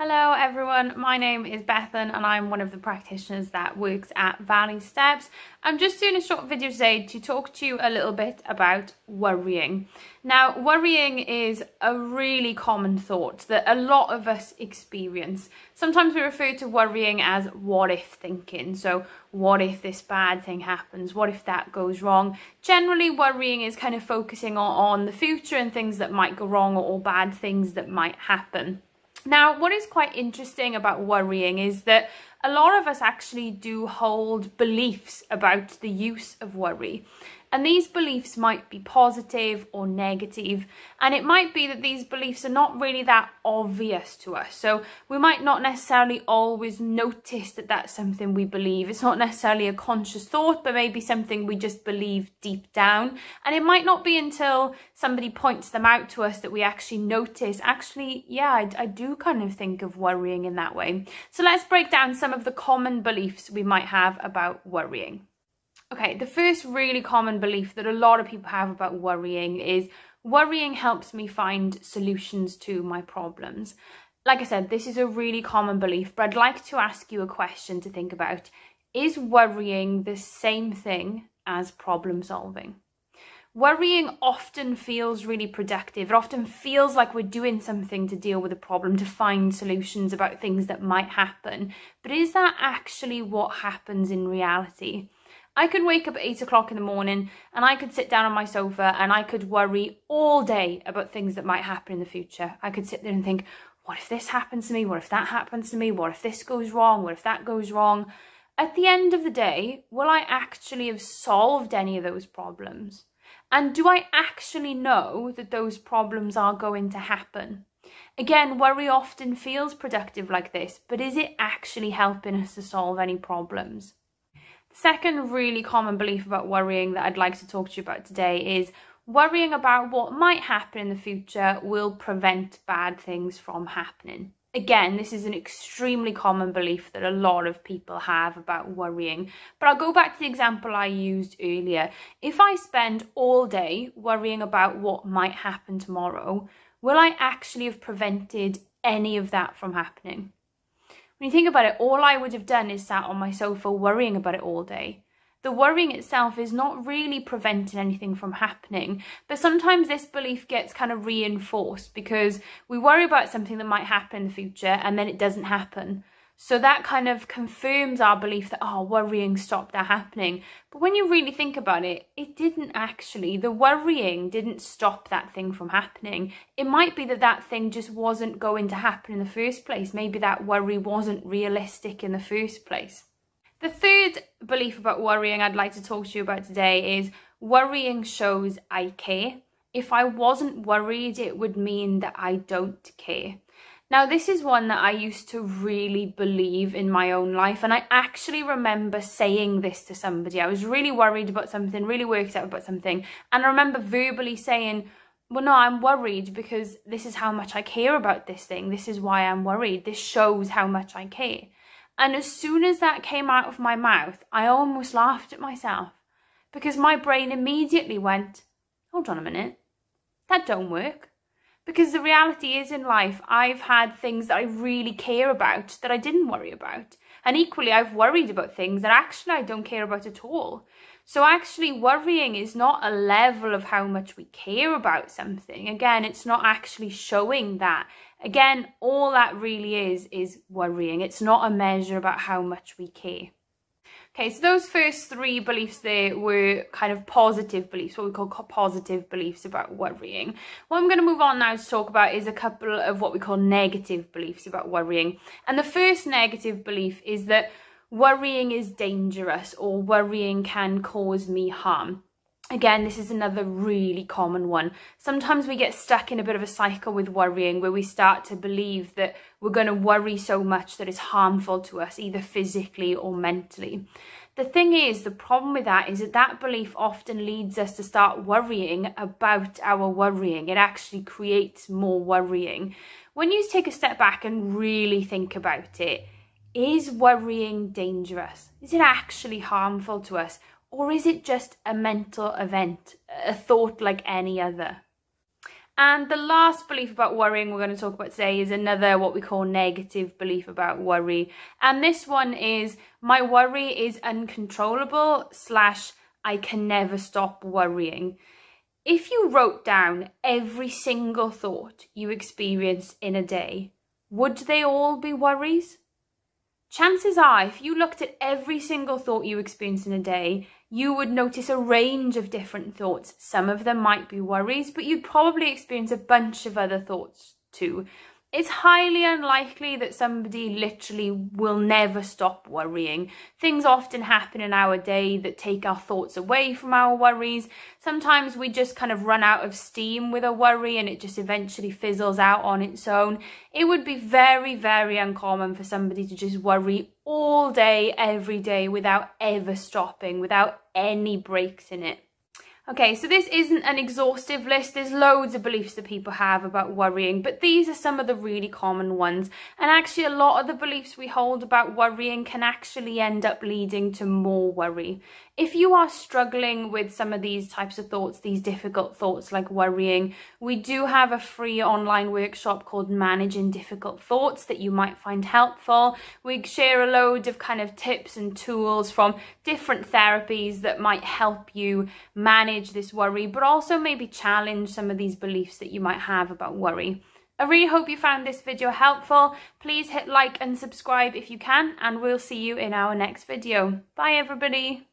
Hello everyone, my name is Bethan and I'm one of the practitioners that works at Valley Steps. I'm just doing a short video today to talk to you a little bit about worrying. Now, worrying is a really common thought that a lot of us experience. Sometimes we refer to worrying as what if thinking. So what if this bad thing happens? What if that goes wrong? Generally, worrying is kind of focusing on the future and things that might go wrong or bad things that might happen. Now, what is quite interesting about worrying is that a lot of us actually do hold beliefs about the use of worry. And these beliefs might be positive or negative. And it might be that these beliefs are not really that obvious to us. So we might not necessarily always notice that that's something we believe. It's not necessarily a conscious thought, but maybe something we just believe deep down. And it might not be until somebody points them out to us that we actually notice, yeah, I do kind of think of worrying in that way. So let's break down some of the common beliefs we might have about worrying. Okay, the first really common belief that a lot of people have about worrying is worrying helps me find solutions to my problems. Like I said, this is a really common belief, but I'd like to ask you a question to think about. Is worrying the same thing as problem solving? Worrying often feels really productive. It often feels like we're doing something to deal with a problem, to find solutions about things that might happen. But is that actually what happens in reality? I could wake up at 8 o'clock in the morning and I could sit down on my sofa and I could worry all day about things that might happen in the future. I could sit there and think, what if this happens to me? What if that happens to me? What if this goes wrong? What if that goes wrong? At the end of the day, will I actually have solved any of those problems? And do I actually know that those problems are going to happen? Again, worry often feels productive like this, but is it actually helping us to solve any problems? The second really common belief about worrying that I'd like to talk to you about today is worrying about what might happen in the future will prevent bad things from happening. Again, this is an extremely common belief that a lot of people have about worrying. But I'll go back to the example I used earlier. If I spend all day worrying about what might happen tomorrow, will I actually have prevented any of that from happening? When you think about it, all I would have done is sat on my sofa worrying about it all day. The worrying itself is not really preventing anything from happening, but sometimes this belief gets kind of reinforced because we worry about something that might happen in the future and then it doesn't happen. So that kind of confirms our belief that, oh, worrying stopped that happening. But when you really think about it, it didn't actually. The worrying didn't stop that thing from happening. It might be that that thing just wasn't going to happen in the first place. Maybe that worry wasn't realistic in the first place. The third belief about worrying I'd like to talk to you about today is worrying shows I care. If I wasn't worried, it would mean that I don't care. Now, this is one that I used to really believe in my own life, and I actually remember saying this to somebody. I was really worried about something, really worked out about something, and I remember verbally saying, well, no, I'm worried because this is how much I care about this thing. This is why I'm worried. This shows how much I care. And as soon as that came out of my mouth, I almost laughed at myself because my brain immediately went, hold on a minute, that don't work. Because the reality is in life, I've had things that I really care about that I didn't worry about. And equally, I've worried about things that actually I don't care about at all. So actually, worrying is not a level of how much we care about something. Again, it's not actually showing that. Again, all that really is worrying. It's not a measure about how much we care. Okay, so those first three beliefs there were kind of positive beliefs, what we call positive beliefs about worrying. What I'm going to move on now to talk about is a couple of what we call negative beliefs about worrying. And the first negative belief is that worrying is dangerous or worrying can cause me harm. Again, this is another really common one. Sometimes we get stuck in a bit of a cycle with worrying where we start to believe that we're going to worry so much that it's harmful to us, either physically or mentally. The thing is, the problem with that is that that belief often leads us to start worrying about our worrying. It actually creates more worrying. When you take a step back and really think about it, is worrying dangerous? Is it actually harmful to us? Or is it just a mental event, a thought like any other? And the last belief about worrying we're going to talk about today is another what we call negative belief about worry. And this one is, my worry is uncontrollable / I can never stop worrying. If you wrote down every single thought you experienced in a day, would they all be worries? Chances are, if you looked at every single thought you experienced in a day, you would notice a range of different thoughts. Some of them might be worries, but you'd probably experience a bunch of other thoughts too. It's highly unlikely that somebody literally will never stop worrying. Things often happen in our day that take our thoughts away from our worries. Sometimes we just kind of run out of steam with a worry and it just eventually fizzles out on its own. It would be very, very uncommon for somebody to just worry all day, every day, without ever stopping, without any breaks in it. Okay, so this isn't an exhaustive list. There's loads of beliefs that people have about worrying, but these are some of the really common ones. And actually, a lot of the beliefs we hold about worrying can actually end up leading to more worry. If you are struggling with some of these types of thoughts, these difficult thoughts like worrying, we do have a free online workshop called Managing Difficult Thoughts that you might find helpful. We share a load of kind of tips and tools from different therapies that might help you manage this worry, but also maybe challenge some of these beliefs that you might have about worry. I really hope you found this video helpful. Please hit like and subscribe if you can, and we'll see you in our next video. Bye everybody.